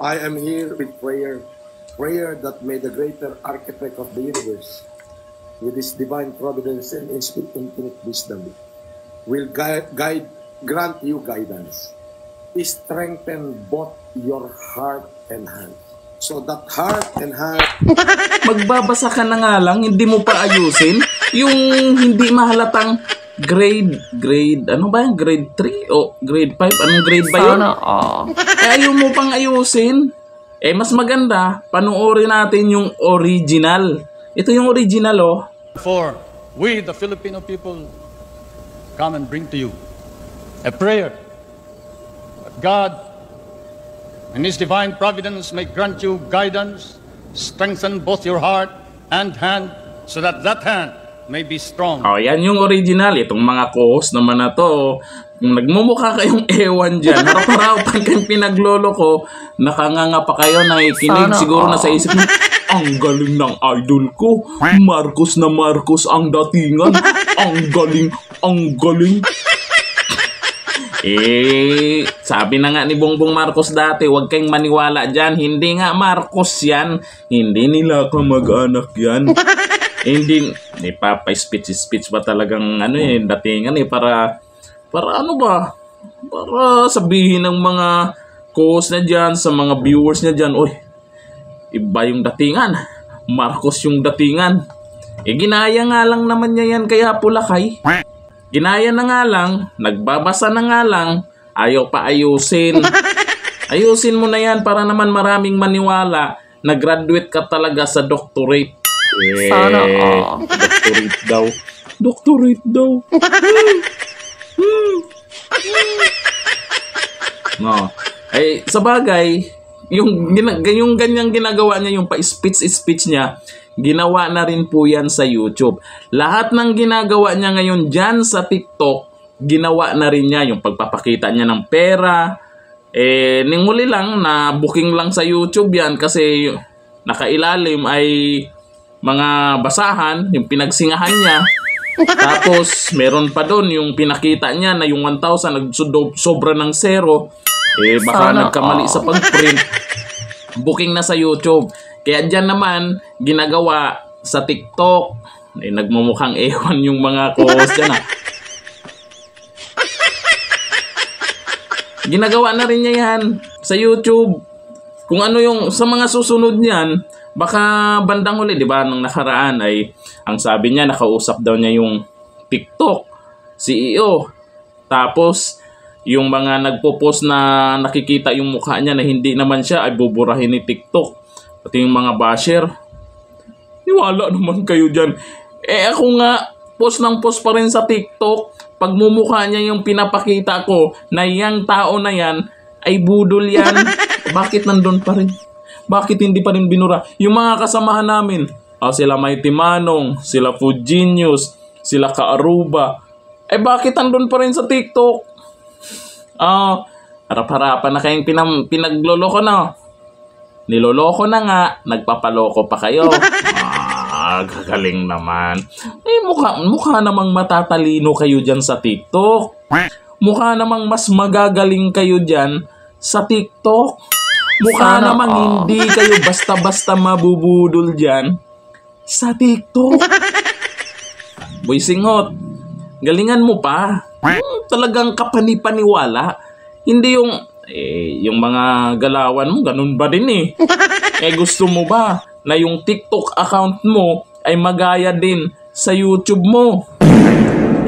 I am here with prayer that may the greater architect of the universe, with his divine providence and infinite wisdom, will grant you guidance. Strengthen both your heart and hand. So that heart and hand... Magbabasa ka na nga lang, hindi mo pa ayusin. Yung hindi mahalatang grade, ano ba yan? Grade 3 o grade 5? Anong grade ba yun? Ayaw mo pang ayusin. Mas maganda, panoorin natin yung original. Ito yung original, oh. For we, the Filipino people, come and bring to you a prayer that God, in His divine providence, may grant you guidance, strengthen both your heart and hand, so that that hand may be strong. Oh, yan yung original. Itong mga co-host naman na to, kung nagmumukha kayong ewan dyan, harap-harapan kayong pinaglolo ko, nakanganga pa kayo, nakikinig, siguro na sa isip mo, ang galing ng idol ko, Marcos na Marcos ang datingan, ang galing. Sabi na nga ni Bongbong Marcos dati, huwag kayong maniwala dyan, hindi nga Marcos yan, hindi nila kamag-anak yan. Hindi, pa-speech ba talagang datingan para ano ba? Para sabihin ng mga co-host na dyan, sa mga viewers na dyan, oy, iba yung datingan. Marcos yung datingan. Ginaya nga lang naman niya yan, kaya pulakay. Ginaya na nga lang, nagbabasa na nga lang, ayaw pa ayusin. Ayusin mo na yan para naman maraming maniwala na graduate ka talaga sa doctorate. Sana Doctorate daw. No. Sa bagay, yung ganyang ginagawa niya, yung pa-speech niya, ginawa na rin po yan sa YouTube. Lahat ng ginagawa niya ngayon dyan sa TikTok, ginawa na rin niya. Yung pagpapakita niya ng pera. Ninguli lang na booking lang sa YouTube yan kasi nakailalim ay mga basahan, yung pinagsingahan niya. Tapos, meron pa doon yung pinakita niya na yung 1,000 sobra ng 0. Baka nagkamali sa pag-print. Booking na sa YouTube. Kaya dyan naman, ginagawa sa TikTok. Nagmumukhang ewan yung mga co-host dyan. Ginagawa na rin niya yan sa YouTube. Kung ano yung sa mga susunod niyan, baka bandang huli, di ba, nung nakaraan ay ang sabi niya, nakausap daw niya yung TikTok CEO. Tapos, yung mga nagpo-post na nakikita yung mukha niya na hindi naman siya, ay buburahin ni TikTok. Pati yung mga basher. Niwala naman kayo dyan. Ako nga, post ng post pa rin sa TikTok. Pagmumukha niya yung pinapakita ko na yung tao na yan ay budol yan. Bakit nandun pa rin? Bakit hindi pa rin binura? Yung mga kasamahan namin, sila Mighty Manong, sila Food Genius, sila Kaaruba. Bakit nandun pa rin sa TikTok? Harap-harapan na kayong pinagloloko na. Niloloko na nga, nagpapaloko pa kayo. Gagaling naman. Mukha namang matatalino kayo dyan sa TikTok. Mukha namang mas magagaling kayo dyan sa TikTok. Mukha namang hindi kayo basta-basta mabubudol dyan sa TikTok. Boy Singot, galingan mo pa. Talagang kapanipaniwala. Hindi yung mga galawan mo, ganun ba din gusto mo ba na yung TikTok account mo ay magaya din sa YouTube mo?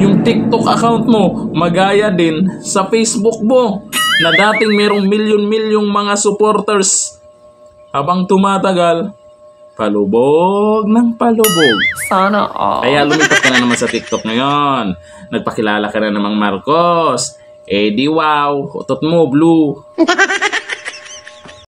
Yung TikTok account mo magaya din sa Facebook mo na dating merong milyon-milyong mga supporters. Habang tumatagal, palubog ng palubog. Sana Kaya lumipat ka na naman sa TikTok ngayon. Nagpakilala ka na namang Marcos. Di wow, utot mo, blue.